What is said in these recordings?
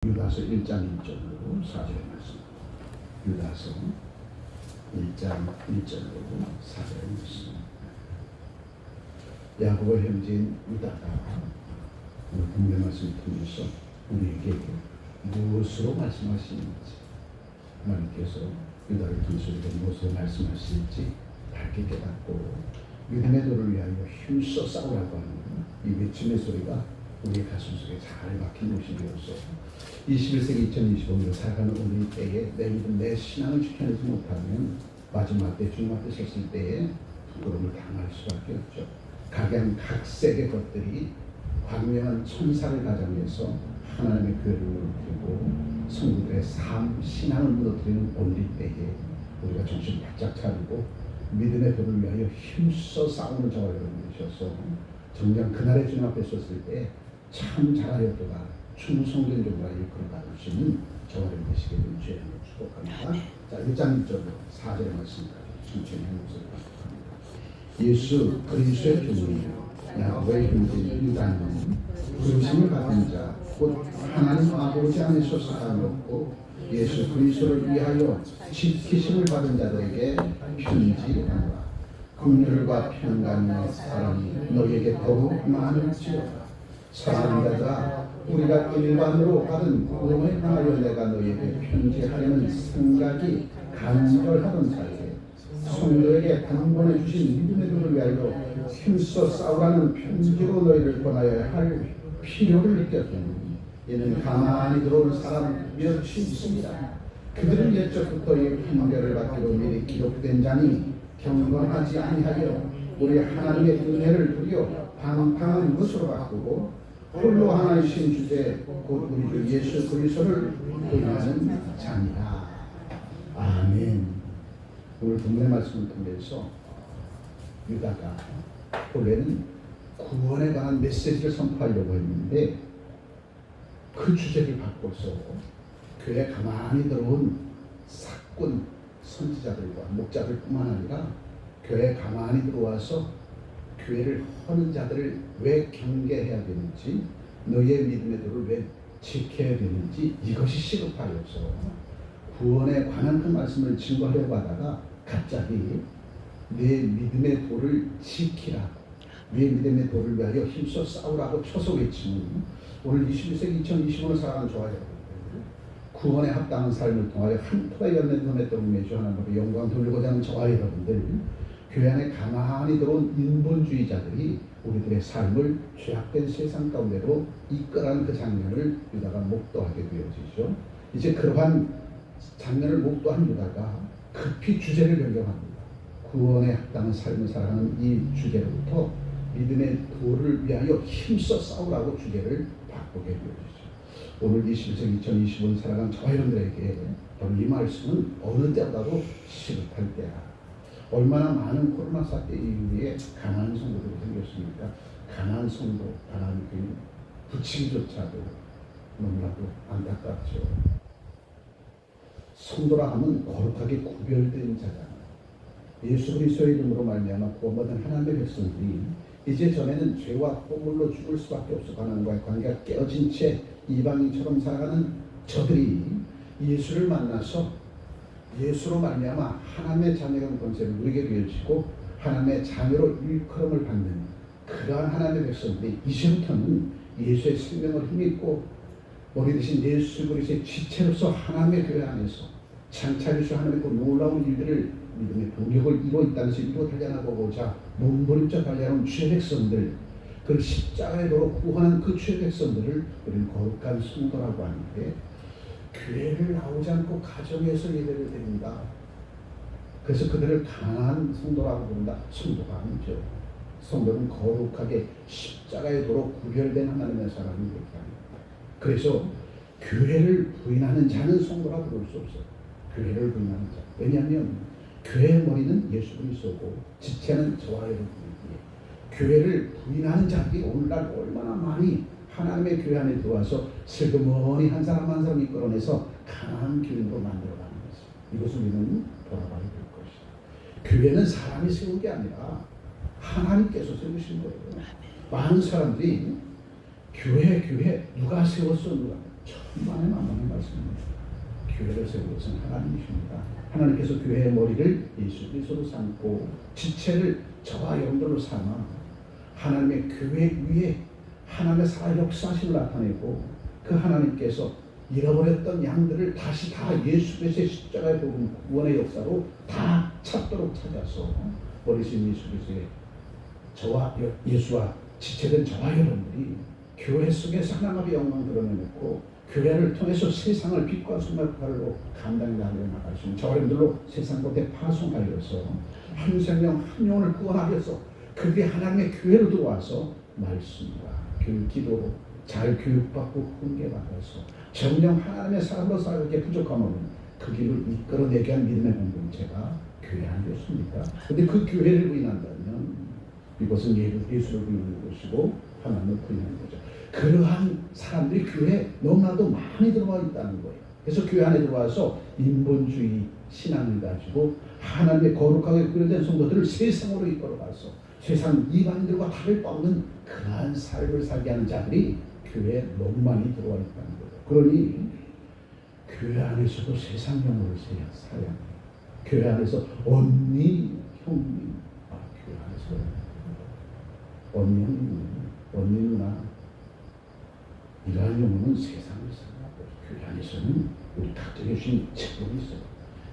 유다서 1장 1절로 4절의 말씀. 유다서 1장 1절로 4절의 말씀. 야고보 형제인 유다가 오늘 본문 말씀을 통해서 우리에게 무엇으로 말씀하시는지, 하나님께서 유다를 통해서 무엇으로 말씀하실지 밝게 깨닫고 믿음의 도를 위하여 힘써 싸우라고 하는 이 외침의 소리가 우리의 가슴 속에 잘 박힌 모습이어서 21세기 2025년을 살아가는 우리 때에 내 믿음, 내 신앙을 지켜내지 못하면 마지막 때, 주님 앞에 섰을 때에 부끄러움을 당할 수밖에 없죠. 각양각색의 것들이 광명한 천사를 가장해서 하나님의 교회를 무너뜨리고 성도들의 삶, 신앙을 무너뜨리는 오늘 이 때에 우리가 정신 바짝 차리고 믿음의 도를 위하여 힘써 싸우는 저와 여러분이셔서 정녕 그날의 주님 앞에 섰을 때 참 잘하였도다, 충성된 종으로 이끌어갈 수 있는 저와 여러분 되시기를 주의 이름으로 축복합니다. 자, 1장 1절로 4절의 말씀까지 천천히 해보도록 하겠습니다. 예수 그리스도의 종이요 야고보의 형제인 유다는 부르심을 받은 자 곧 하나님 아버지 안에서 사랑을 얻고 예수 그리스도를 위하여 지키심을 받은 자들에게 편지하노라. 긍휼과 평강의 사랑이 너희에게 더욱 많을지어다. 사랑하는 자들아, 우리가 일반으로 받은 구원에 관하여 내가 너희에게 편지하려는 생각이 간절하던 사이에 성도에게 당번해 주신 믿음의 도를 위하여 힘써 싸우라는 편지로 너희를 권하여야 할 필요를 느꼈더니 이는 가만히 들어오는 사람 몇이 있습니다. 그들은 옛적부터 이 판결을 받기로 미리 기록된 자니 경건하지 아니하여 우리 하나님의 은혜를 두려 방탕한 것으로 바꾸고 홀로 하나이신 주제 곧 우리 주 예수 그리스도를 부인하는 자니라. 아멘. 오늘 본문의 말씀을 통해서 유다가 본래는 구원에 관한 메시지를 선포하려고 했는데 그 주제를 바꿔서 교회에 가만히 들어온 사꾼 선지자들과 목자들뿐만 아니라 교회에 가만히 들어와서 교회를 허는 자들을 왜 경계해야 되는지, 너희의 믿음의 도를 왜 지켜야 되는지 이것이 시급하여서 구원에 관한 그 말씀을 증거하려고 하다가 갑자기 내 믿음의 도를 지키라, 내 믿음의 도를 위하여 힘써 싸우라고 쳐서 외치는 오늘 21세기 2025년 살아가는 저와 여러분들, 구원에 합당한 삶을 통하여 한 포에 열린 돈의 떡을 매주 하나님께 영광 돌리고자 하는 저와 여러분들, 교회 안에 가만히 들어온 인본주의자들이 우리들의 삶을 죄악된 세상 가운데로 이끌어가는 그 장면을 유다가 목도하게 되어지죠. 이제 그러한 장면을 목도한 유다가 급히 주제를 변경합니다. 구원에 합당한 삶을 살아가는 이 주제로부터 믿음의 도를 위하여 힘써 싸우라고 주제를 바꾸게 되어지죠. 오늘 21세기 2025년 살아가는 저와 여러분들에게 이 말씀은 어느 때보다도 시급할 때야. 얼마나 많은 코로나 사태 이후에 가난한 성도들이 생겼습니까? 가난한 성도, 가난한 교인 부치기조차도 너무나도 안타깝죠. 성도라 하면 거룩하게 구별된 자잖아요. 예수 그리스도의 이름으로 말미암아 구원받은 하나님의 백성들이 이제 전에는 죄와 허물로 죽을 수밖에 없어 하나님과의 관계가 깨어진 채 이방인처럼 살아가는 저들이 예수를 만나서 예수로 말미암아 하나님의 자녀라는 권세를 누리게 되어지고 하나님의 자녀로 일컬음을 받는 그러한 하나님의 백성들이 이제부터는 예수의 생명을 힘입고 머리 대신 예수 그리스도의 지체로서 하나님의 교회 안에서 장차리수 하나님의 그 놀라운 일들을 믿음의 동력을 이루어 있다는 것을 이루어 달려나가고자 몸부림쳐 달려나온 주의 백성들, 그 십자가의 도로 구원한 그 주의 백성들을 우리는 거룩한 성도라고 하는데, 교회를 나오지 않고 가정에서 예배를 드립니다. 그래서 그들을 강한 성도라고 부른다. 성도가 아니죠. 성도는 거룩하게 십자가의 도로 구별된 하나님의 사람이 그렇게 합니다. 그래서 교회를 부인하는 자는 성도라 부를 수 없어요. 교회를 부인하는 자. 왜냐하면 교회의 머리는 예수 그리스도고 지체는 저와 여러분이기에 교회를 부인하는 자들이 오늘날 얼마나 많이 하나님의 교회 안에 들어와서 슬그머니 한 사람 한 사람 이끌어내서 강한 교인으로 만들어가는 것입니다. 이것을 우리는 돌아봐야 될 것이다. 교회는 사람이 세운 게 아니라 하나님께서 세우신 거예요. 많은 사람들이 교회 누가 세웠어? 누가? 천만의 만만의 말씀입니다. 교회를 세운 것은 하나님이십니다. 하나님께서 교회의 머리를 예수 그리스도로 삼고 지체를 저와 여러분들로 삼아 하나님의 교회 위에 하나님의 살아 역사심을 나타내고 그 하나님께서 잃어버렸던 양들을 다시 다 예수 그리스도의 십자가의 복음 구원의 역사로 다 찾도록 찾아서 버리신 예수 그리스도의 저와 예수와 지체된 저와 여러분들이 교회 속에서 하나님의 영광을 드러내놓고 교회를 통해서 세상을 빛과 소망으로 감당해 나갈 수 있는 저와 여러분들로 세상 곳에 파송하여서 한 생명 한 영혼을 구원하여서 그들이 하나님의 교회로 들어와서 말씀과 기도로 잘 교육받고 훈계받아서 정령 하나님의 사람으로 살게 부족함은 그 길을 이끌어내게 한 믿음의 공동체가 교회 아니겠습니까? 그런데 그 교회를 부인한다면 이것은 예수를 부인하는 것이고 하나님을 부인하는 거죠. 그러한 사람들이 교회에 너무나도 많이 들어와 있다는 거예요. 그래서 교회 안에 들어와서 인본주의 신앙을 가지고 하나님의 거룩하게 구별된 성도들을 세상으로 이끌어가서 세상 이방인들과 다를 바 없는 그러한 삶을 살게 하는 자들이 교회에 너무 많이 들어와 있다는 거예요. 그러니 교회 안에서도 세상 영혼을 살아야 해요. 교회 안에서 언니, 형님, 교회 안에서 언니, 형님, 언니, 누나 이러한 영혼은 세상을 살아가고 교회 안에서는 우리 각자에게 주신 책분이 있어요.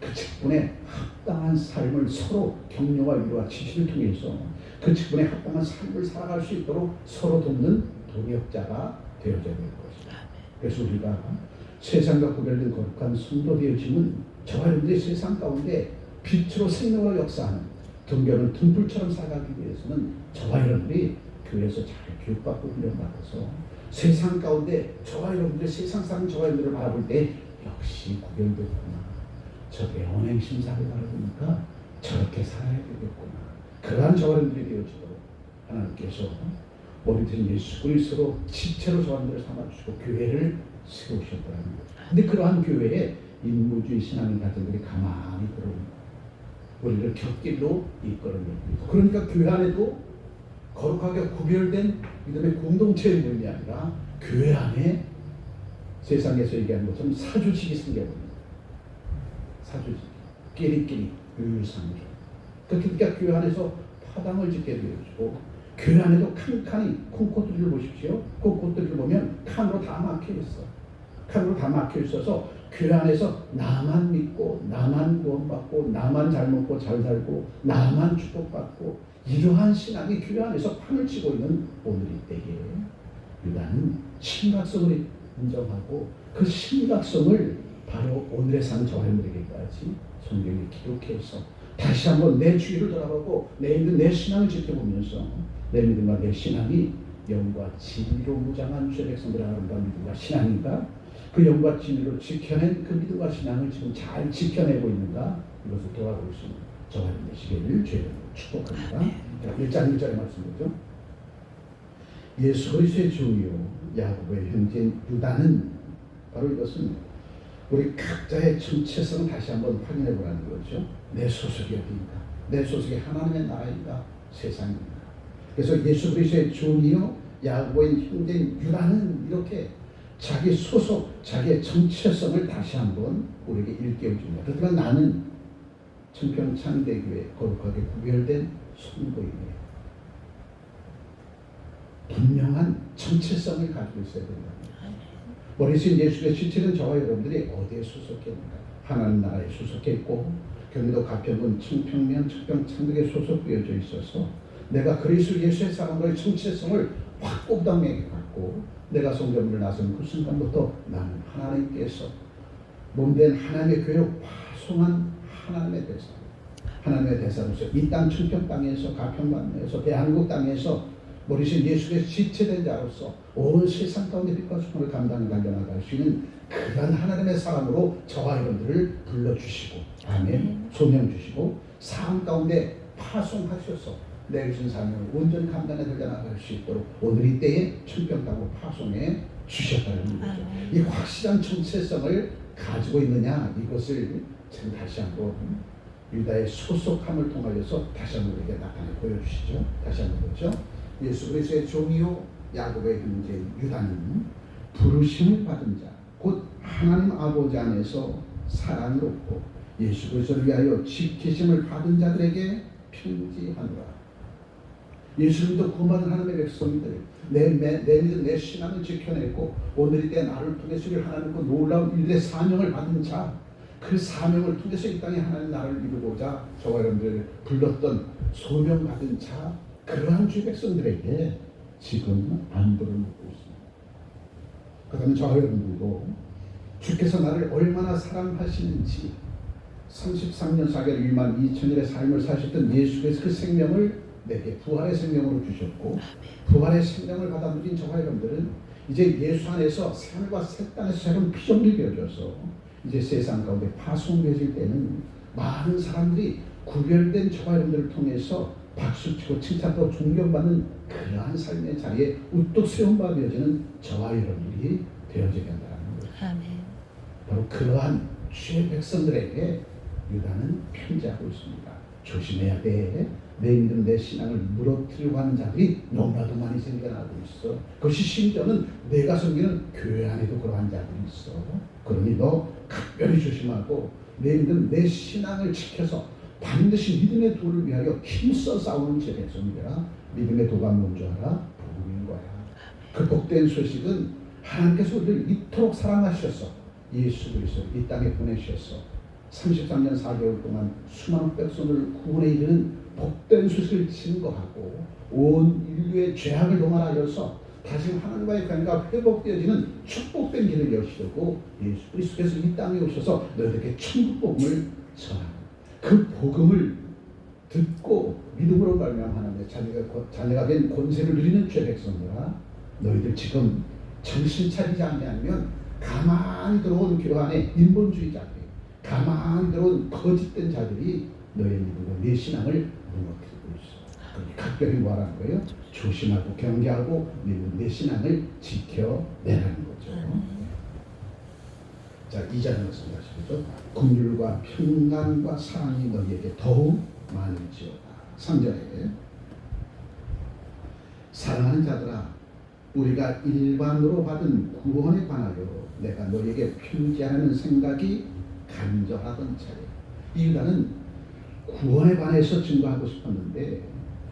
그 책분에 합당한 삶을 서로 격려와 위로와 지시를 통해서 그 책분에 합당한 삶을 살아갈 수 있도록 서로 돕는 동역자가 되어져야 될 것이다. 그래서 우리가 세상과 구별된 거룩한 성도 되어짐은 저와 여러분들이 세상 가운데 빛으로 생명을 역사하는 등교는 등불처럼 살아가기 위해서는 저와 여러분들이 교회에서 잘 교육받고 훈련받아서 세상 가운데 저와 여러분들의 세상 사는 저와 여러분들을 바라볼 때 역시 구별됐구나. 저게 언행 심사를 바라보니까 저렇게 살아야 되겠구나. 그러한 저와 여러분들이 되어지도록 하나님께서 머리된 예수 그리스도로 지체로 저와 여러분들을 삼아주시고 교회를 세우셨다는 거죠. 근데 그러한 교회에 인무주의 신앙을 가진 분들이 가만히 들어옵니다. 우리를 곁길로 이끌어냅니다. 그러니까 교회 안에도 거룩하게 구별된 믿음의 공동체의 모임이 아니라 교회 안에 세상에서 얘기하는 것처럼 사주직이 생겨버립니다. 사주직, 끼리끼리, 유유상종. 그러니까 교회 안에서 파당을 짓게 되어지고 교회 안에도 칸칸이 콩코들을 보십시오. 콩코들을 보면 칸으로 다 막혀 있어. 칸으로 다 막혀 있어서 교회 안에서 나만 믿고 나만 구원받고 나만 잘 먹고 잘 살고 나만 축복받고 이러한 신앙이 교회 안에서 판을 치고 있는 오늘 이때에 유다는 심각성을 인정하고 그 심각성을 바로 오늘의 삶 저와 여러분에게까지 성경에 기록해서 다시 한번 내 주위를 돌아보고 내 믿음 내 신앙을 지켜보면서 내 믿음과 내 신앙이 영과 진리로 무장한 주의 백성들의 아름다운 믿음과 신앙인가 그 영과 진리로 지켜낸 그 믿음과 신앙을 지금 잘 지켜내고 있는가 이것을 돌아볼 수 있는 저와 여러분 되시기를 주의 이름으로 축복합니다. 1장 1절의 말씀이죠. 예수 그리스도의 종이요 야곱의 형제인 유다는 바로 이것은 우리 각자의 정체성을 다시 한번 확인해 보라는 거죠. 내 소속이 어디인가? 내 소속이 하나님의 나라인가? 세상인가? 그래서 예수 그리스도의 종이요 야곱의 형제인 유다는 이렇게 자기 소속, 자기의 정체성을 다시 한번 우리에게 일깨워줍니다. 그렇지만 나는 청평창대교회 거룩하게 구별된 성도이네. 분명한 정체성을 가지고 있어야 된다. 머리신 예수의 지체는 저와 여러분들이 어디에 소속해 있는가? 하나님 나라에 소속해 있고 경기도 가평군 청평면 청평창덕에 소속되어져 있어서 내가 그리스도 예수의 사람으로의 정체성을 확고당하게 갖고 내가 성전문을 나선 그 순간부터 나는 하나님께서 몸된 하나님의 교회로 파송한 하나님의 대사, 하나님의 대사로서 이 땅 청평 땅에서 가평만에서 대한민국 땅에서 머리신 예수의 지체된 자로서 온 세상 가운데 빛과 소망을 감당해 나갈 수 있는 그런 하나님의 사람으로 저와 여러분들을 불러주시고 아멘 소명 주시고 삶 가운데 파송하셔서 내 주신 사명을 온전히 감당해 나갈 수 있도록 오늘 이때에 청평 땅으로 파송해 주셨다는 거죠. 이 확실한 정체성을 가지고 있느냐 이것을 지금 다시 한번 유다의 소속함을 통하여서 다시 한번 우리에게 나타내 보여주시죠. 다시 한번 보죠. 예수 그리스도의 종이요 야곱의 형제인 유다는 부르심을 받은 자 곧 하나님 아버지 안에서 사랑을 얻고 예수 그리스도를 위하여 지키심을 받은 자들에게 편지하노라. 예수 믿어 구원받은 하나님의 백성들, 내 믿음, 내 신앙을 지켜내고 오늘 이때 나를 통해서 하나님과 놀라운 일의 사명을 받은 자, 그 사명을 통해서 이 땅에 하나님 나라를 이루고자 저와 여러분들 불렀던 소명받은 자, 그러한 주의 백성들에게 지금 안부를 묻고 있습니다. 그 다음에 저와 여러분들도 주께서 나를 얼마나 사랑하시는지 33년 4개월 1만 2천일의 삶을 사셨던 예수께서 그 생명을 내게 부활의 생명으로 주셨고 부활의 생명을 받아 누린 저와 여러분들은 이제 예수 안에서 삶과 새 땅에서 새로운 피조물이 되어져서 이제 세상 가운데 파송되어질 때는 많은 사람들이 구별된 저와 여러분들을 통해서 박수치고 칭찬하고 존경받는 그러한 삶의 자리에 우뚝 세움바 되어지는 저와 여러분들이 되어져야 한다는 거죠. 아멘. 바로 그러한 주의 백성들에게 유다는 편지하고 있습니다. 조심해야 돼. 내 믿음, 내 신앙을 무너뜨리려고 하는 자들이 너무나도 많이 생겨나고 있어. 그것이 심지어는 내가 섬기는 교회 안에도 그러한 자들이 있어. 그러니 너 각별히 조심하고 내 믿음, 내 신앙을 지켜서 반드시 믿음의 도를 위하여 힘써 싸우는 제 백성이라. 믿음의 도가 뭔지 알아? 복음인 거야. 그 복된 소식은 하나님께서 우리를 이토록 사랑하셔서 예수 그리스도를 이 땅에 보내셔서 33년 4개월 동안 수많은 백성을 구원에 이르는 복된 소식을 증거하고 온 인류의 죄악을 동원하여서 다시 하나님과의 관계가 회복되어지는 축복된 길을 여시려고 예수 그리스도께서 이 땅에 오셔서 너희들에게 천국 복음을 전하는 그 복음을 듣고 믿음으로 말미암아 하나님의 자녀가 된 권세를 누리는 죄 백성들아, 너희들 지금 정신 차리지 않으면 가만히 들어온 교회 안에 인본주의자들, 가만히 들어온 거짓된 자들이 너의 믿음과 내 신앙을 무너뜨리고 있어. 그러니 각별히 뭐라는 거예요? 조심하고 경계하고 믿음, 내 신앙을 지켜내라는 거죠. 자, 2절 말씀하시죠. 긍휼과 평강과 사랑이 너희에게 더욱 많을지어다. 3절에 사랑하는 자들아, 우리가 일반으로 받은 구원에 관하여 내가 너희에게 편지하는 생각이 간절하던 차례. 이 유다는 구원에 관해서 증거하고 싶었는데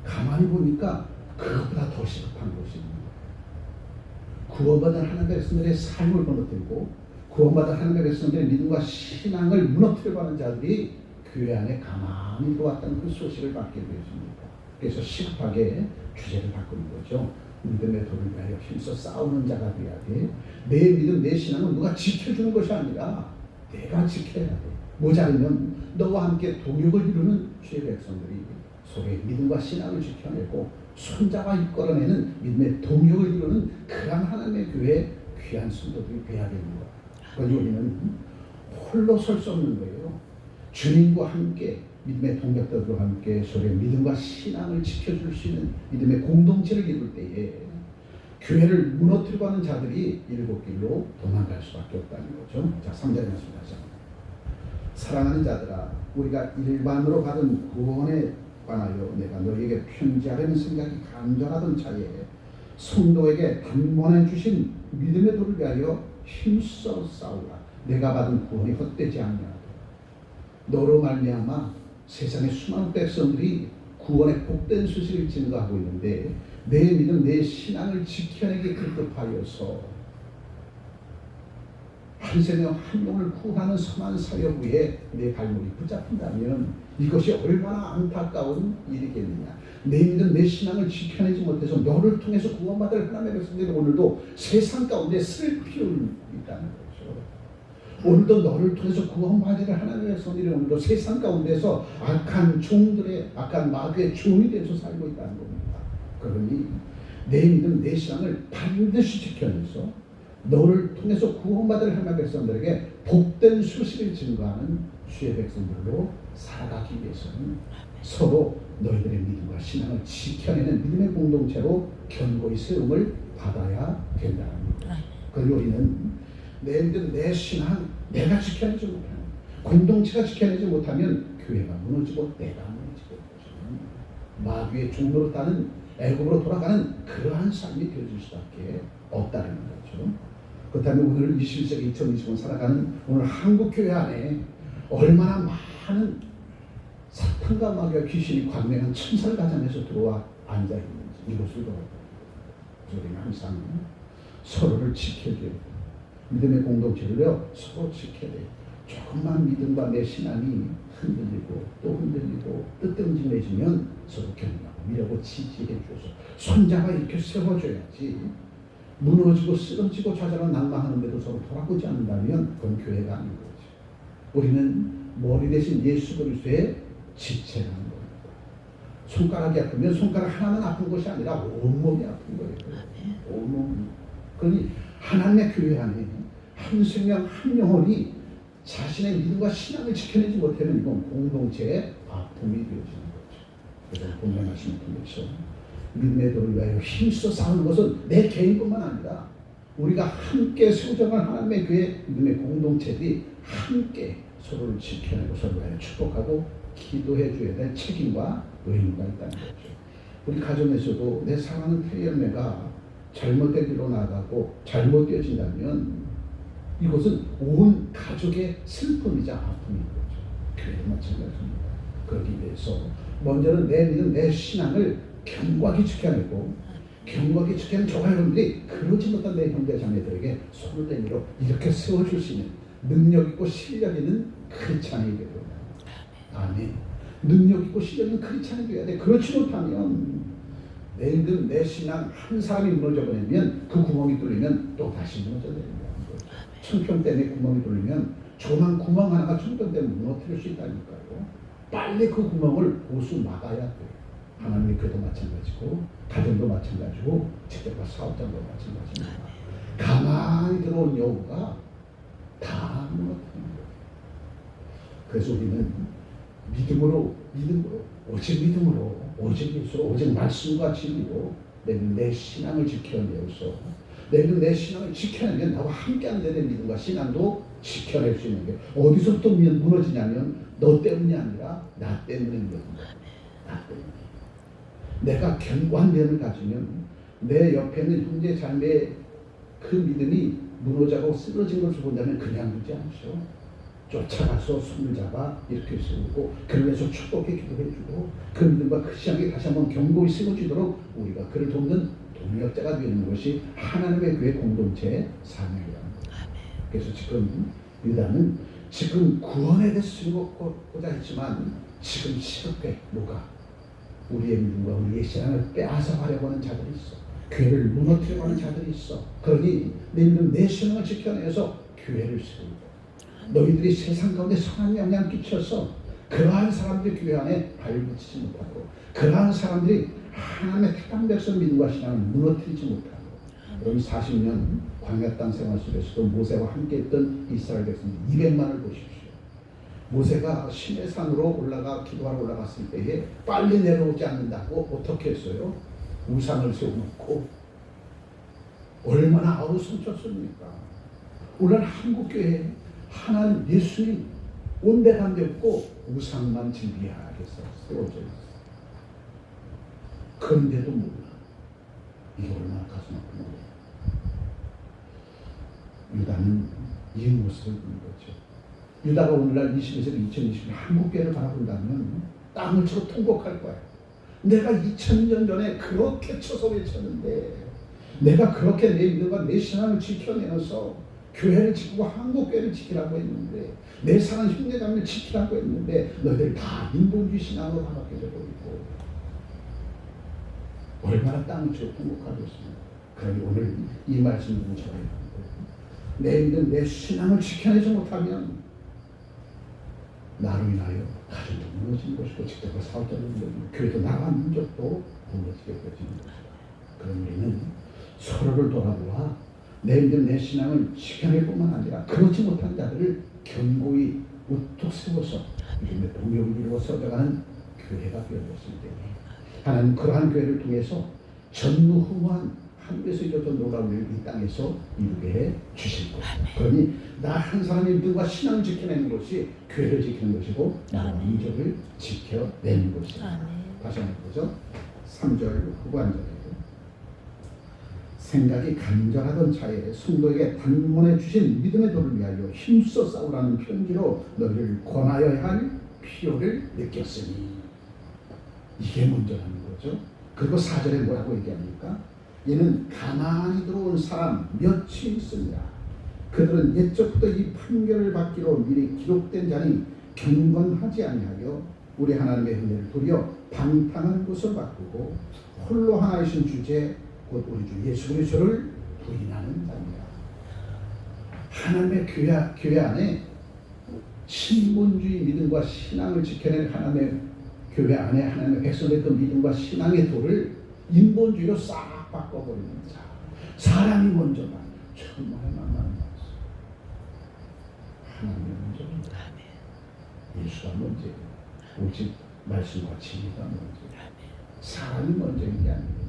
가만히 보니까 그것보다 더 시급한 것이 있는 거예요. 구원받은 하나님의 백성들의 삶을 무너뜨리고 구원받은 하나님의 백성들의 믿음과 신앙을 무너뜨리고 하는 자들이 교회 안에 가만히 들어왔다는 그 소식을 받게 되었습니다. 그래서 시급하게 주제를 바꾸는 거죠. 믿음의 도를 위하여 힘써 싸우는 자가 되어야 돼. 내 믿음, 내 신앙은 누가 지켜주는 것이 아니라 내가 지켜야 돼. 모자르면 너와 함께 동역을 이루는 주의 백성들이 서로의 믿음과 신앙을 지켜내고 손잡아 이끌어내는 믿음의 동역을 이루는 그러한 하나님의 교회에 귀한 성도들이 되어야 되는 거야. 그러니 우리는 홀로 설 수 없는 거예요. 주님과 함께 믿음의 동역자들과 함께 서로의 믿음과 신앙을 지켜줄 수 있는 믿음의 공동체를 이룰 때에 교회를 무너뜨리고 하는 자들이 일곱 길로 도망갈 수밖에 없다는 거죠. 자, 3절에 말씀하죠. 사랑하는 자들아, 우리가 일반으로 받은 구원에 관하여 내가 너희에게 편지하려는 생각이 간절하던 차에 성도에게 단번에 주신 믿음의 도를 위하여 힘써 싸우라. 내가 받은 구원이 헛되지 않냐. 너로 말미암아 세상의 수많은 백성들이 구원의 복된 소식을 증거하고 있는데 내 믿음, 내 신앙을 지켜내기 급급하여서 한 생명 한 영을 구하는 선한 사역 위에 내 발목이 붙잡힌다면 이것이 얼마나 안타까운 일이겠느냐. 내 믿음, 내 신앙을 지켜내지 못해서 너를 통해서 구원받을 하나님의 백성들이 오늘도 세상 가운데 슬피 있다는 거죠. 오늘도 너를 통해서 구원받을 하나님의 백성들이 오늘도 세상 가운데서 악한 종들의 악한 마귀의 종이 돼서 살고 있다는 겁니다. 그러니 내 믿음, 내 신앙을 반드시 지켜내서 너를 통해서 구원받을 하나님의 백성들에게 복된 소식을 증거하는 주의 백성들로 살아가기 위해서는 서로 너희들의 믿음과 신앙을 지켜내는 믿음의 공동체로 견고히 세움을 받아야 된다는 거죠. 그리고 우리는 내 믿음, 내 신앙, 내가 지켜내지 못하면, 공동체가 지켜내지 못하면 교회가 무너지고 내가 무너지고 마귀의 종로로 따는 애굽으로 돌아가는 그러한 삶이 되어질 수밖에 없다는 거죠. 그렇다면 오늘 21세기 2025년 살아가는 오늘 한국교회 안에 얼마나 많은 사탄과 마귀와 귀신이 관맹한 천사를 가장해서 들어와 앉아있는지 이것을 돌아보고 우리는 항상 서로를 지켜줘야 돼요. 믿음의 공동체를요 서로 지켜야 돼요. 조금만 믿음과 내 신앙이 흔들리고 또 흔들리고 뜨뜻해지면 서로 격려하고 밀고 지지해 주어서 손잡아 이렇게 세워줘야지. 무너지고 쓰러지고 좌절하고 낭망하는데도 서로 돌아보지 않는다면 그건 교회가 아닌 거지. 우리는 머리 대신 예수 그리스도의 지체라는 겁니다. 손가락이 아프면 손가락 하나만 아픈 것이 아니라 온몸이 아픈 거예요. 온몸이. 그러니 하나님의 교회 안에 한 생명 한 영혼이 자신의 믿음과 신앙을 지켜내지 못하면 이건 공동체의 아픔이 되어지는 거죠. 그래서 본문 말씀을 통해서 믿음의 도를 위하여 힘써 싸우는 것은 내 개인뿐만 아니라 우리가 함께 세워져갈 하나님의 교회 믿음의 공동체들이 함께 서로를 지켜내고 서로를 위하여 축복하고 기도해 줘야 될 책임과 의무가 있다는 거죠. 우리 가정에서도 내 사랑하는 태열매가 잘못된 길로 나가고 잘못되어진다면 이것은 온 가족의 슬픔이자 아픔인 거죠. 교회도 마찬가지입니다. 그러기 위해서 먼저는 내 믿음, 내 신앙을 견고하게 지켜내고 견고하게 지켜낸 저와 여러분들이 그러지 못한 내 형제 자매들에게 손을 내밀어 이렇게 세워줄 수 있는 능력 있고 실력 있는 크리스찬이 되어야 됩니다. 아멘. 능력 있고 실력 있는 크리스찬이 되어야 돼. 그렇지 못하면 내 믿음, 내 신앙 한 사람이 무너져 버리면 그 구멍이 뚫리면 또 다시 무너져 내린다는 거예요. 청평 때문에 구멍이 뚫리면 조만 구멍 하나가 청평 때문에 무너뜨릴 수 있다니까요. 빨리 그 구멍을 보수 막아야 돼요. 하나님의 교도 마찬가지고 가정도 마찬가지고 직접과 사업장도 마찬가지입니다. 가만히 들어온 여우가 다 무너뜨리는 거예요. 그래서 우리는 믿음으로 오직 믿음으로 오직 예수로 오직 말씀과 진리로 내 신앙을 지켜내어서 내 신앙을 지켜내면 나와 함께하는 내 믿음과 신앙도 지켜낼 수 있는 게 어디서부터 무너지냐면 너 때문이 아니라 나 때문에 무너진다. 나 때문에. 내가 견고한 믿음을 가지면 내 옆에 있는 형제 자매의 그 믿음이 무너져가고 쓰러진 것을 본다면 그냥 두지 않죠. 쫓아가서 손을 잡아 이렇게 세우고 그러면서 축복해 기도해주고 그 믿음과 그 신앙이 다시 한번 견고히 세워지도록 우리가 그를 돕는 동력자가 되는 것이 하나님의 교회 공동체의 사명이라는 거예요. 그래서 지금 유다는 지금 구원에 대해서 즐겁고자 했지만 지금 시급해 뭐가 우리의 믿음과 우리의 신앙을 빼앗아가려고 하는 자들이 있어. 교회를 무너뜨리려고 하는 자들이 있어. 그러니 내 믿음 내 신앙을 지켜내서 교회를 세우고 너희들이 세상 가운데 선한 영향을 끼쳐서 그러한 사람들이 교회 안에 발붙이지 못하고 그러한 사람들이 하나님의 택한 백성 믿음과 신앙을 무너뜨리지 못하고 그럼 40년 광야 땅 생활 속에서도 모세와 함께 했던 이스라엘 백성 200만을 보십시오. 모세가 시내산으로 기도하러 올라갔을 때에 빨리 내려오지 않는다고 어떻게 했어요? 우상을 세워놓고 얼마나 아우성쳤습니까? 오늘 한국교회 하나님 예수님 온데간데 없고 우상만 즐비하게 세워져 있어. 그런데도 몰라. 이게 얼마나 가슴 아픈 거예요. 유다는 이 모습을 본 거죠. 유다가 오늘날 21세기 2020년 한국교회를 바라본다면 땅을 치고 통곡할 거야. 내가 2000년 전에 그렇게 쳐서 외쳤는데 내가 그렇게 내 믿음과 내 신앙을 지켜내어서 교회를 지키고 한국교회를 지키라고 했는데 내 사랑 형제자매를 지키라고 했는데 너희들 다 인본주의 신앙으로 바뀌게 되고 있고 얼마나 땅을 치고 통곡하고 있습니다. 그러니 오늘 이 말씀을 전해야 합니다. 내 믿음 내 신앙을 지켜내지 못하면 나로 인하여 가정도 무너지는 것이고 직장과 사업자도 무너지고 교회도 나라 민족도 무너지게 되어지는 것이다. 그럼 우리는 서로를 돌아보아 내 믿음 내 신앙을 지켜낼 뿐만 아니라 그렇지 못한 자들을 견고히 우뚝 세워서 믿음의 동력을 이루어 서져가는 교회가 되어졌을 때에 하나님 그러한 교회를 통해서 전무후무한 하늘에서 이루어진 놀라운 일을 이 땅에서 이루게 해 주실 것이다. 그러니 나 한 사람의 믿음과 신앙을 지켜내는 것이 교회를 지키는 것이고 나라 민족을 지켜내는 것이다. 다시 한번 보죠. 3절 후반절에 생각이 간절하던 차에 성도에게 단번에 주신 믿음의 도를 위하여 힘써 싸우라는 편지로 너희를 권하여야 할 필요를 느꼈으니, 이게 먼저라는 거죠. 그리고 4절에 뭐라고 얘기합니까? 얘는 가만히 들어온 사람 몇이 있습니다. 그들은 옛적부터 이 판결을 받기로 미리 기록된 자니 경건하지 아니하여 우리 하나님의 은혜를 도리어 방탕한 것을 바꾸고 홀로 하나이신 주제 곧 우리 주 예수 그리스도를 부인하는 자입니다. 하나님의 교회 안에 신본주의 믿음과 신앙을 지켜낼 하나님의 교회 안에 하나님의 백성의 그 믿음과 신앙의 도를 인본주의로 싹 바꿔버리는 자. 사람이 먼저가 정말 만만한 말씀. 하나님이 먼저입니다. 예수가 먼저예요. 오직 말씀과 진리가 먼저예요. 사람이 먼저인 게 아니에요.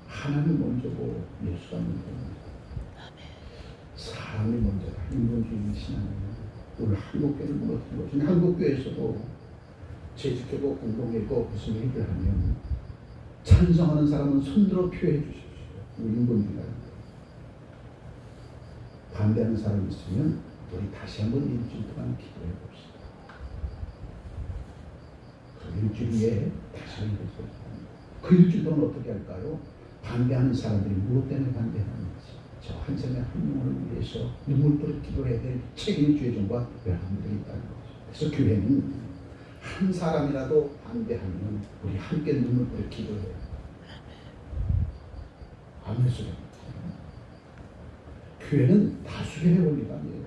하나님이 먼저고 예수가 먼저입니다. 사람이 먼저다. 인본주의 신앙이에요. 오늘 한국교회를 무너뜨린 거죠. 한국교회에서도 재직하고 공동회고 무슨 얘기를 하면 찬성하는 사람은 손들어 표해 주십시오. 인본주의라는 반대하는 사람이 있으면 우리 다시 한번 일주일 동안 기도해 봅시다. 그 일주일 후에 다시 한번 그 일주일 동안 어떻게 할까요? 반대하는 사람들이 무엇 때문에 반대하는지, 저 한 사람의 한 영혼을 위해서 눈물부터 기도해야 될 책임이 주의종과 여러분들이 있다는 거죠. 그래서 교회는 한 사람이라도 반대하면 우리 함께 눈물부터 기도해요. 아멘 소리. 교회는 다수결의 원리가 아니에요.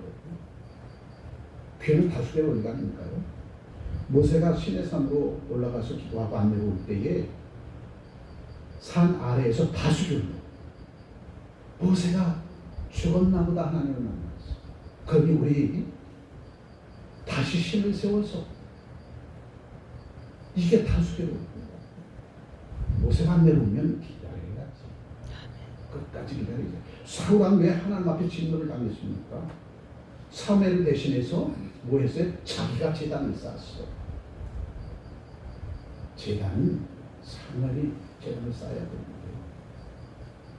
교회는 다수결의 원리가 아닐까요? 모세가 시내산으로 올라가서 기도하고 안 내려올 때에 산 아래에서 다수결로 모세가 죽었나 보다 하나님을 만났어. 그러니 우리 다시 신을 세워서 이게 다수결로 모세가 안 내려오면 기다려야지. 끝까지 기다리자. 사울왕 왜 하나님 앞에 진노를 당했습니까? 사무엘을 대신해서 뭐 했어요? 자기가 제단을 쌓았어. 제단은 사무엘이 제단을 쌓아야 되는데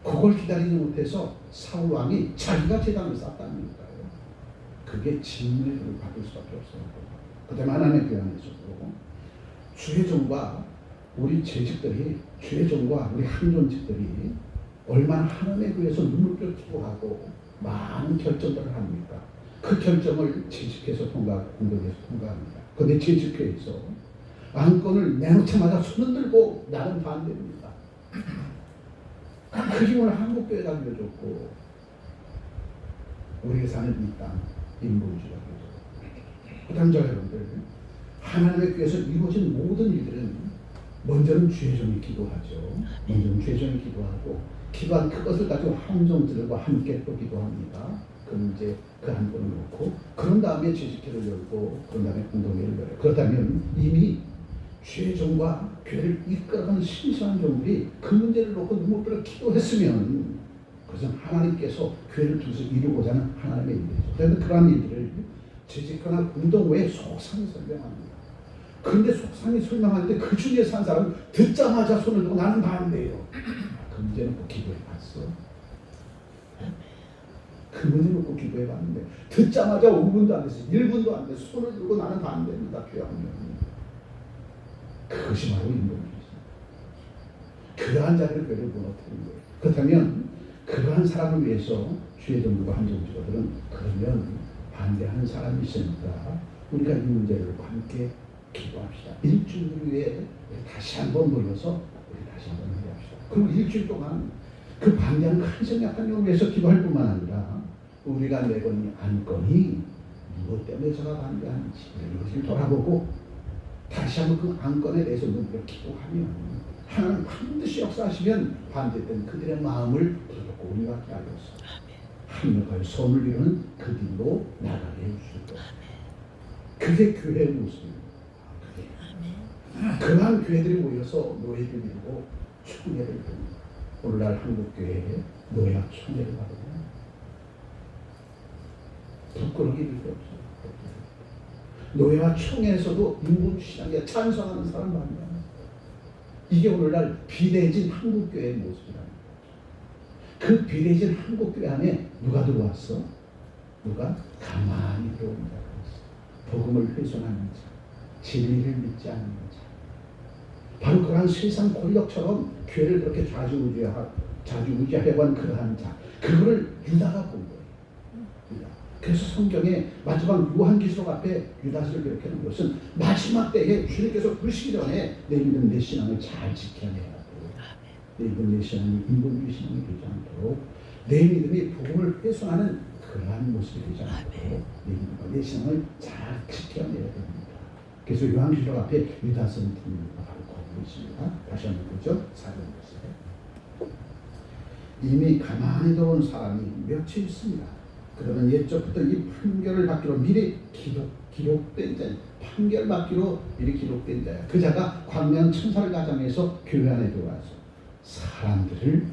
그걸 기다리지 못해서 사울왕이 자기가 제단을 쌓았다니까요. 그게 진노를 받을 수밖에 없어요. 그 다음에 하나님의 교회 안에서도 주의 종과 우리 재직들이, 주의 종과 우리 한존직들이 얼마나 하나님의 교회에서 눈물을 기도하고 많은 결정들을 합니까? 그 결정을 재직해서 공동에서 통과합니다. 그런데 재직회에서 안건을 내놓자마자 손을 들고 나는 반대입니다. 그 힘을 한국교회가 빌려줬고 우리가 사는 이 땅 인본주의가 빌려줬고, 그 다음 저 여러분들 하나님의 교회에서 이루어진 모든 일들은 먼저는 주의 종이 기도하죠. 먼저는 주의 종이 기도하고 기도한 그것을 가지고 함종들과 함께 또 기도합니다. 그럼 이제 그 안건을 놓고 그런 다음에 재직회를 열고 그런 다음에 공동회를 열어요. 그렇다면 이미 주의 종과 교회를 이끌어가는 신실한 종들이 그 문제를 놓고 눈물을 기도했으면 그것은 하나님께서 교회를 통해서 이루고자 하는 하나님의 일이죠. 그런데 그러한 일들을 재직회나 공동회에 속상히 설명합니다. 그런데 속상히 설명하는데 그 중에서 한 사람은 듣자마자 손을 들고 나는 반대예요. 그 문제 놓고 기도해 봤어. 그 문제 놓고 기도해 봤는데 듣자마자 5분도 안 됐어. 1분도 안 됐어. 손을 들고 나는 반대입니다. 교회하면. 그것이 바로 인본주의입니다. 그러한 자리를 교회를 무너뜨리는 거예요. 그렇다면 그러한 사람을 위해서 주의 종들과 한정주거들은 그러면 반대하는 사람이 있으니까 우리가 이 문제를 함께 기도합시다. 일주일 후에 다시 한번 모여서 우리 다시 한번 기도합시다. 그리고 일주일 동안 그 반대하는 한 약한 영을 위해서 기도할 뿐만 아니라 우리가 내건 안건이 무엇 때문에 저가 반대하는지 이것을 돌아보고 다시 한번 그 안건에 대해서 눈으로 기도하면 하나님 반드시 역사하시면 반대된 그들의 마음을 부드럽고 온유하게 하여서 합력하여 선을 이루는 그 길로 나가게 해주실 것. 그게 교회의 모습입니다. 그러한 교회들이 모여서 노예를 이루고 총회를 이룹니다. 오늘날 한국교회에 노예와 총회를 하거든요. 부끄러움이 필요 없어요. 노예와 총회에서도 인본주의 신앙에 찬성하는 사람 많아요. 이게 오늘날 비대해진 한국교회의 모습이라는 거죠. 그 비대해진 한국교회 안에 누가 들어왔어? 누가 가만히 들어온 자가 있어. 복음을 훼손하는 자, 진리를 믿지 않는 자. 바로 그러한 세상 권력처럼 교회를 그렇게 좌지우지하려고 한 그러한 자. 그거를 유다가 본 거예요. 유다. 그래서 성경에 마지막 요한계시록 앞에 유다서를 이렇게 하는 것은 마지막 때에 주님께서 부르시기 전에 내 믿음 내 신앙을 잘 지켜내야 하고 내 믿음 내 신앙이 인본주의 신앙이 되지 않도록 내 믿음이 복음을 훼손하는 그러한 모습이 되지 않도록 내 믿음과 내 신앙을 잘 지켜내야 됩니다. 그래서 요한계시록 앞에 유다서는 바로 거기 있습니다. 다시 한번 보죠. 4절 보세요. 이미 가만히 들어온 사람이 몇이 있습니다. 그러면 옛적부터 이 판결을 받기로 미리 기록된 자야. 판결 받기로 미리 기록된 자야. 그 자가 광명한 천사를 가장해서 교회 안에 들어와서 사람들을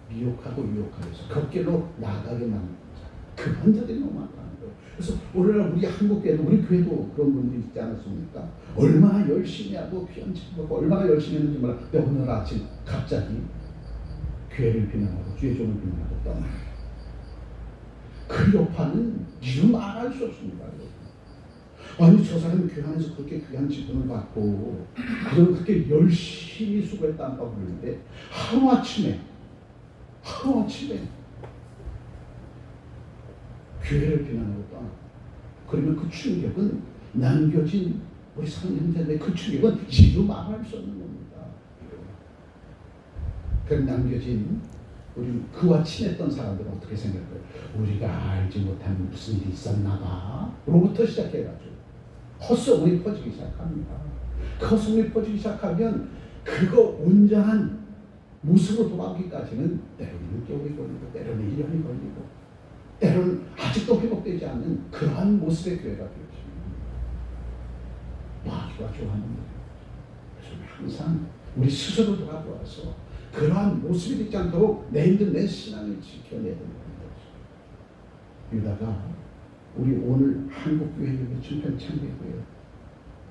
미혹하고 유혹하여서 겉길로 나가게 만든 자. 그런 자들이 너무 많다는 거예요. 그래서 오늘날 우리 한국교회도 우리 교회도 그런 분들이 있지 않았습니까? 얼마나 열심히 하고 피언치고 얼마나 열심히 했는지 몰라. 근데 오늘 아침 갑자기 교회를 비난하고 주의 종을 비난하고 떠나요. 그 여파는 이루 말할 수 없습니다. 아니 저 사람이 교회 안에서 그렇게 귀한 직분을 받고 그런 그렇게 열심히 수고했다고 그러는데 하루아침에 교회를 비난하고 떠나고 그러면 그 충격은 남겨진 우리 성년자들의 그 충격은 이루 말할 수 없는 겁니다. 그 남겨진 우리 그와 친했던 사람들은 어떻게 생각해요? 우리가 알지 못한 무슨 일이 있었나 봐. 로부터 시작해가지고 헛소문이 퍼지기 시작합니다. 그 헛소문이 퍼지기 시작하면 그거 온전한 모습으로 돌아오기까지는 때로는 6개월이 걸리고 때로는 1년이 걸리고 때로는 아직도 회복되지 않는 그러한 모습의 교회가 되어집니다. 마귀가 좋아하는 거예요. 그래서 항상 우리 스스로 돌아보아서 그러한 모습이 되지 않도록 내 힘든 내 신앙을 지켜내야 된다는 거죠. 유다가 우리 오늘 한국교회 중편 창교회에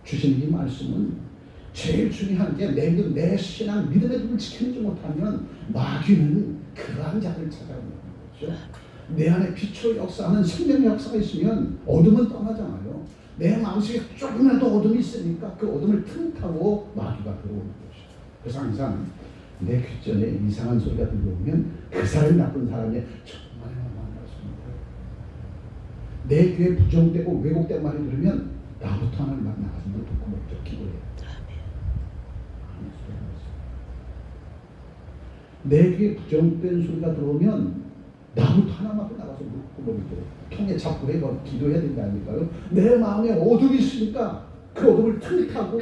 주신 이 말씀은 제일 중요한 게 내 힘든 내 신앙 믿음의 눈을 지키지 못하면 마귀는 그러한 자를 찾아오는 거죠. 내 안에 빛으로 역사하는 생명의 역사가 있으면 어둠은 떠나잖아요. 내 마음속에 조금이라도 어둠이 있으니까 그 어둠을 틈타고 마귀가 들어오는 것이죠. 그래서 항상 내 귓전에 이상한 소리가 들려오면 그 사람이 나쁜 사람이 정말 만났습니다. 내 귀에 부정되고 왜곡된 말이 들으면 나부터 하나를 만나가서 너 듣고 목적 기도해요. 내 귀에 부정된 소리가 들어오면 나부터 하나만 나가서 묻고 목적 통에 잡고 해서 기도해야 된다 아닐까요? 내 마음에 어둠이 있으니까 그 어둠을 틈타고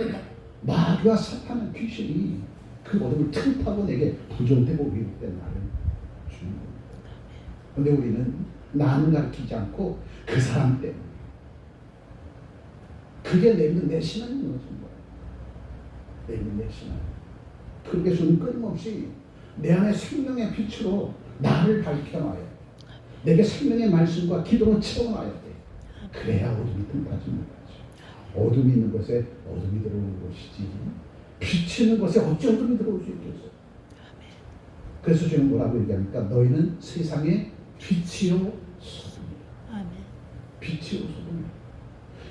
마귀와 사탄의 귀신이 그 어둠을 틈타고 내게 부정되고 왜곡된 말을 주는 겁니다. 그런데 우리는 나는 가르치지 않고 그 사람 때문에 그게 내 믿는 내 신앙이 무너진 거예요. 내 믿는 내 신앙. 그래서는 끊임없이 내 안에 생명의 빛으로 나를 밝혀놔야 돼. 내게 생명의 말씀과 기도로 채워놔야 돼. 그래야 어둠이 틈타지 못하지. 어둠이 있는 곳에 어둠이 들어오는 것이지 빛이 있는 곳에 어찌 어둠이 들어올 수 있겠어. 그래서 지금 뭐라고 얘기합니까? 너희는 세상의 빛이요 소금이다. 빛이요 소금이다.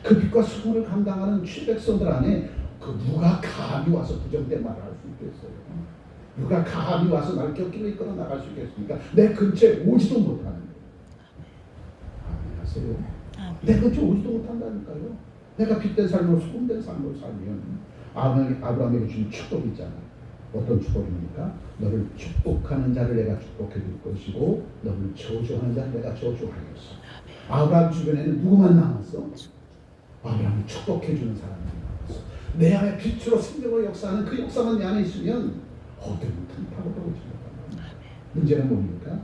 그 빛과 소금을 감당하는 취백성들 안에 그 누가 감히 와서 부정된 말을 할 수 있겠어요? 누가 감히 와서 나를 곁길로 이끌어 나갈 수 있겠습니까? 내 근처에 오지도 못하는 거예요. 아멘 하세요. 내 근처에 오지도 못한다니까요. 내가 빛된 삶으로 소금된 삶으로 살면 아브라함에게 준 축복이 있잖아요. 어떤 축복입니까? 너를 축복하는 자를 내가 축복해 줄 것이고 너를 저주하는 자를 내가 저주하겠어. 아브라함 주변에는 누구만 남았어? 아브라함을 축복해 주는 사람이 남았어. 내 안에 빛으로 생명으로 역사하는 그 역사만 내 안에 있으면 어둠은 틈타고 들어오지 못한다. 문제는 뭡니까?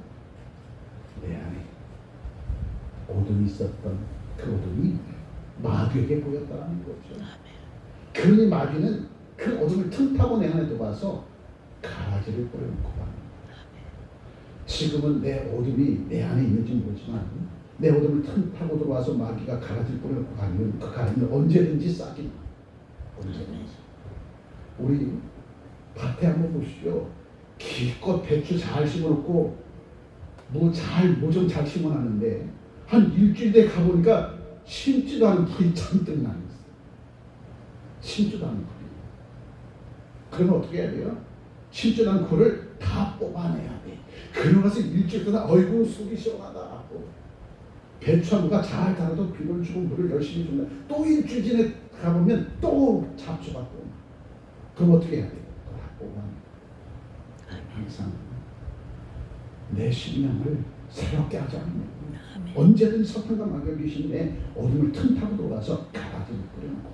내 안에 어둠이 있었던 그 어둠이 마귀에게 보였다는 거죠. 그러니 마귀는 그 어둠을 틈타고 내 안에 들어와서 가라지를 뿌려놓고 갑니다. 지금은 내 어둠이 내 안에 있는지 모르지만 내 어둠을 틈타고 들어와서 마귀가 가라지를 뿌려놓고 가면 그 가라지는 언제든지 싹이 언제든지. 우리 밭에 한번 보십시오. 기껏 배추 잘 심어놓고 뭐 좀 잘 심어놨는데 한 일주일 뒤에 가보니까 심지도 않은 풀이 잔뜩 나 있어요. 심지도 않은 풀이. 그러면 어떻게 해야 돼요? 심지도 않은 풀을 다 뽑아내야 돼. 그러고 나서 일주일 동안 어이구 속이 시원하다. 배추 한 무가 잘 자라도 비를 주고 물을 열심히 준다. 또 일주일 전에 가보면 또 잡초가 또. 그럼 어떻게 해야 돼요? 그걸 다 뽑아내. 항상 내 심령을 새롭게 하지 않으면 언제든 서편과 마귀가 계신 내 어둠을 틈타고 들어가서 가라지를 뿌려놓고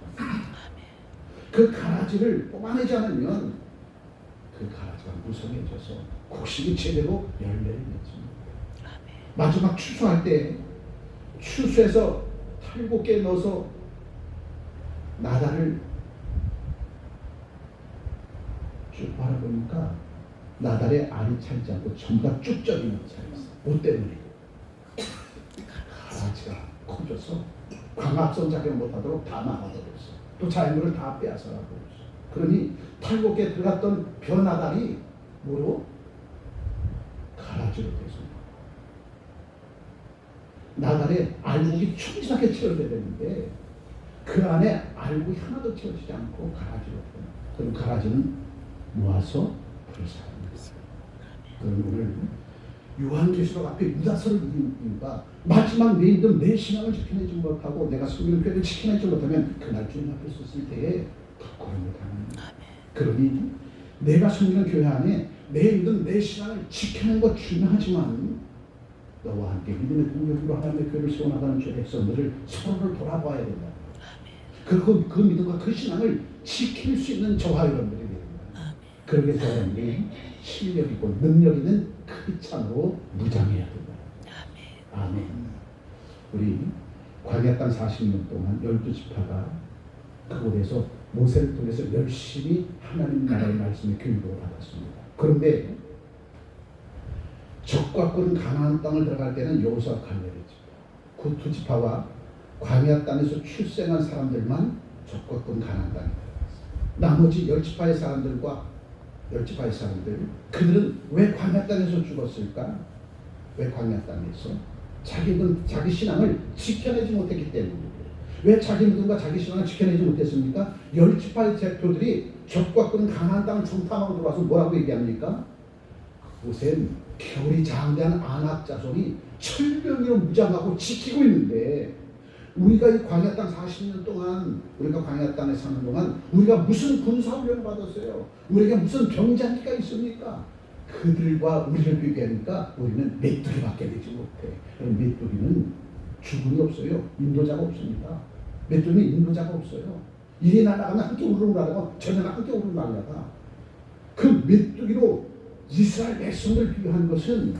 그 가라지를 뽑아내지 않으면 그 가라지가 무성해져서 곡식이 제대로 열매를 맺습니다. 마지막 추수할 때 추수해서 탈곡기에 넣어서 나달을 쭉 바라보니까 나달에 알이 차지 않고 전부 다 쭉저기만 차있어. 뭐 때문에? 가라지가 커져서 광합성 작용 못하도록 다 막아버렸어. 또 자연물을 다 빼앗아가 버렸어. 그러니 탈곡기에 들어갔던 벼나달이 뭐로? 가라지로 돼서 나달에 알곡이 충실하게 채워져야 되는데 그 안에 알곡이 하나도 채워지지 않고 가라지로 돼요. 그럼 가라지는 모아서 불사합니다. 그럼 오늘 요한계시록 앞에 유다서를 읽은 이유가 마지막 내 믿음, 내 신앙을 지켜내지 못하고 내가 섬기는 교회를 지켜내지 못하면 그날 주님 앞에 섰을 때에 덕거림을 당합니다. 그러니 내가 섬기는 교회 안에 내 믿음, 내 신앙을 지켜내는 것 중요하지만 너와 함께 믿음의 동력으로 하나님의 교회를 세워나가는 주 백성들을 서로를 돌아봐야 된다. 그 믿음과 그 신앙을 지킬 수 있는 저와 여러분들이 됩니다. 그러기 위해서 여러분들이 실력 있고 능력 있는 크리스찬으로 무장해야 된다. 아멘. 우리 광야 땅 40년 동안 12지파가 그곳에서 모세를 통해서 열심히 하나님 나라의 말씀의 교육을 받았습니다. 그런데 적과 꾼 가나안 땅을 들어갈 때는 여호수아 갈렙의 지파, 그 두 지파와 광야 땅에서 출생한 사람들만 적과 꾼 가나안 땅에 들어갔어요. 나머지 10지파의 사람들 그들은 왜 광야 땅에서 죽었을까? 왜 광야 땅에서? 자기 신앙을 지켜내지 못했기 때문이에요. 왜 자기 믿음과 자기 신앙을 지켜내지 못했습니까? 10지파의 대표들이 적과 꾼 가나안 땅을 정탐하고 들어와서 뭐라고 얘기합니까? 그곳엔 겨울이 장대한 아낙 자손이 철병으로 무장하고 지키고 있는데 우리가 이 광야 땅 40년 동안 우리가 광야 땅에 사는 동안 우리가 무슨 군사훈련을 받았어요? 우리가 무슨 병장기가 있습니까? 그들과 우리를 비교하니까 우리는 메뚜기밖에 되지 못해. 메뚜기는 죽음이 없어요. 인도자가 없습니다. 메뚜기는 인도자가 없어요. 이리 날아가면 함께 우르르 날아가, 저녁에 함께 우르르 날아가. 그 메뚜기로 이스라엘 백성들 비교한 것은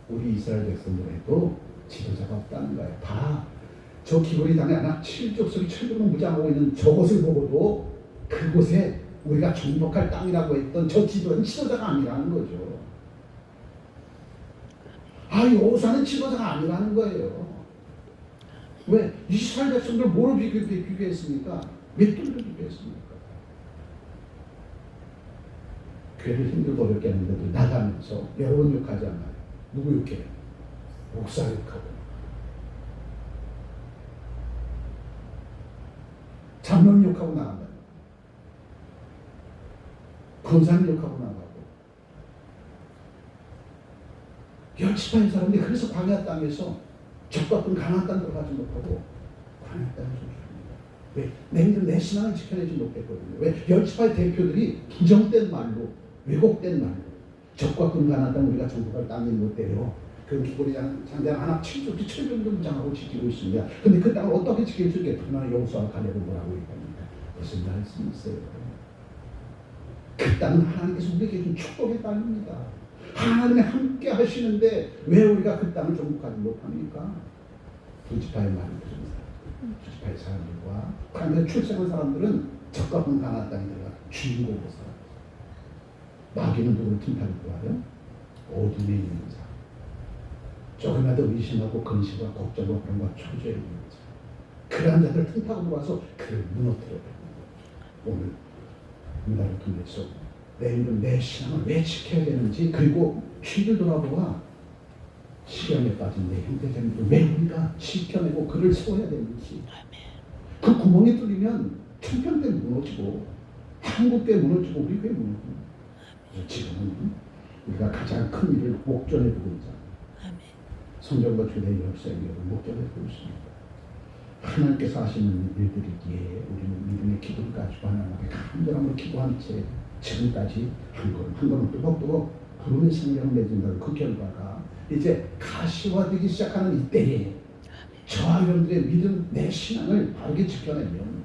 우리 이스라엘 백성들에도 지도자가 없다는 거예요. 저 기브리 땅에 하나 7족속이 철벽으로 무장하고 있는 저것을 보고도 그곳에 우리가 정복할 땅이라고 했던 저 지도자는 지도자가 아니라는 거죠. 여호수아는 지도자가 아니라는 거예요. 왜? 이스라엘 백성들 뭐로 비교했습니까? 메뚜기로 비교했습니까? 교회를 힘들고 어렵게 하는데도 나가면서 여러분 욕하지 않아요. 누구 욕해요? 목사 욕하고 장로님 욕하고 나간다. 권사님 욕하고 나가고 10지파의 사람들이 그래서 광야 땅에서 적과 꾼 가나안 땅 들어가지 못하고 광야 땅에서 죽습니다. 왜? 내 신앙을 지켜내지 못했거든요. 왜? 10지파의 대표들이 부정된 말로 왜곡된 말로 적과 꾼 가나안 땅 우리가 정복할 땅이 못돼요. 그 기고리 장대한 하나 7족이 철병도 무장하고 지키고 있습니다. 근데 그 땅을 어떻게 지킬 수 있게 그러나 여호수아가 갈렙을 뭐라고 얘기합니까? 무슨 말씀이 있어요? 그 땅은 하나님께서 우리에게 준 축복의 땅입니다. 하나님이 함께 하시는데 왜 우리가 그 땅을 정복하지 못합니까? 두 지파의 말을 들은 사람, 두 지파의 사람들과 그런데 출생한 사람들은 적과 꾼 가나안 땅에 들어가 주인공으로 살아요. 마귀는 누구를 틈타고 구하려? 어둠에 있는 자, 조금이라도 의심하고 근심과 걱정과 그런 초조해 있는 자, 그러한 자들 틈타고 들어와서 그를 무너뜨려야 됩니다. 오늘 우리나라를 통해서 내 신앙을 왜 지켜야 되는지, 그리고 뒤를 돌아보아 시험에 빠진 내 형제자매들 왜 우리가 지켜내고 그를 세워야 되는지. 그 구멍이 뚫리면 천평대 무너지고 한국교회 무너지고 우리 교회 무너지고. 지금은 우리가 가장 큰 일을 목전에 두고 있잖아요. 성전과 주례의 역사의 일을 목전에 두고 있습니다. 하나님께서 하시는 일들이기에 우리는 믿음의 기도를 가지고 하나님 앞에 간절함으로 기도한 채 지금까지 한 걸음 뚜벅뚜벅 부르는 생명을 맺은다는 그 결과가 이제 가시화되기 시작하는 이때에 저와 여러분들의 믿음, 내 신앙을 바르게 지켜내면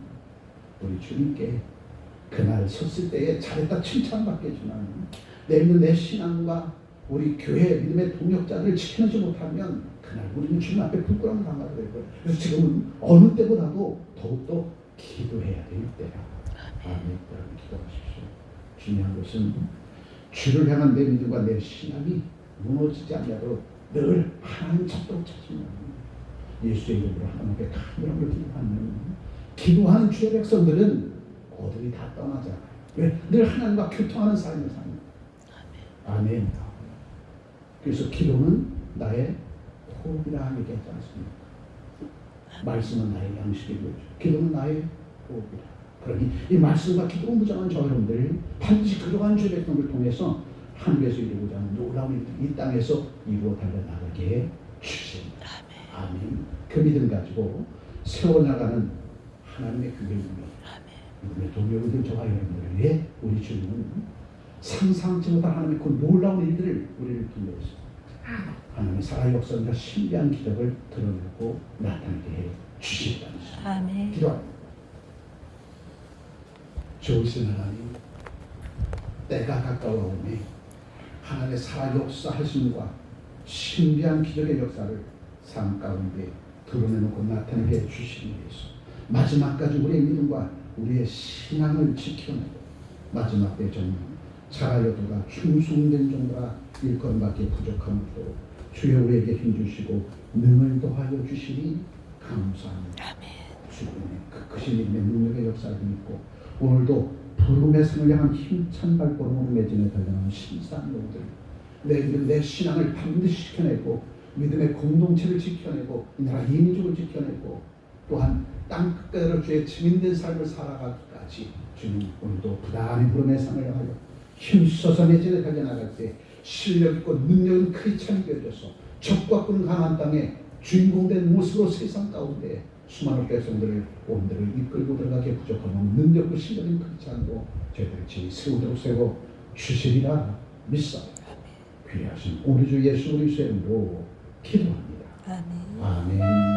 우리 주님께 그날 섰을 때에 잘했다 칭찬받겠지만 내 신앙과 우리 교회 믿음의 동역자들을 지켜내지 못하면 그날 우리는 주님 앞에 부끄러움을 당하게 될 거예요. 그래서 지금은 어느 때보다도 더욱더 기도해야 될 때야. 아멘. 여러분 기도하십시오. 중요한 것은 주를 향한 내 믿음과 내 신앙이 무너지지 않도록 늘 하나님 찾도록 찾으면 예수의 이름으로 하나님께 간절함을 기도하는 주의 백성들은 어들이 다 떠나잖아요. 왜? 늘 하나님과 교통하는 삶을 삽니다. 아멘. 그래서 기도는 나의 호흡이라 얘기하지 않습니까? 말씀은 나의 양식이고 기도는 나의 호흡이라. 그러니 이 말씀과 기도가 무장한 저 여러분들 반드시 그러한 주의 백성을 통해서 하늘에서 이루고자 하는 놀라운 일들이 이 땅에서 이루어 달려나가게 주십니다. 아멘. 그 믿음 가지고 세워나가는 하나님의 교회입니다. 믿음의 동료들 저와 여러분들을 위해 우리 주님은 상상치 못한 하나님의 그 놀라운 일들을 우리를 통해서 하나님의 살아 역사와 신비한 기적을 드러내고 나타나게 해 주시리라는 아멘. 기도합니다. 좋으신 하나님, 때가 가까워오니 하나님의 살아 역사하심과 신비한 기적의 역사를 삶 가운데 드러내놓고 나타나게 해 주시기 위해서 마지막까지 우리의 믿음과 우리의 신앙을 지켜내고 마지막 때 정말 자라여도가 충성된 종들아 일건밖에 부족함으로 주여 우리에게 힘주시고 능을 더하여 주시니 감사합니다. 주님의 그 크신 믿음의 능력의 역사를 믿고 오늘도 부름의 산을 향한 힘찬 발걸음으로 매진에 달려나온 신사한 영들 내 믿음 내 신앙을 반드시 지켜내고 믿음의 공동체를 지켜내고 이 나라 민족을 지켜내고 또한 땅 끝까지로 주의 증인된 삶을 살아가기까지 주님 오늘도 부단히 부름의 산을 향하여 힘써서 매진에 달려나갈 때 실력 있고 능력 있는 크리스찬이 되어져서 적과 끄는 가나안 땅에 주인공된 모습으로 세상 가운데 수많은 백성들을 온들을 이끌고 들어가게 부족하면 능력과 실력 있는 크리스찬도 저희들이 세우도록 세워 주시리라 믿사옵니다. 귀하신 우리 주 예수 그리스도의 이름으로 기도합니다. 아멘. 아멘.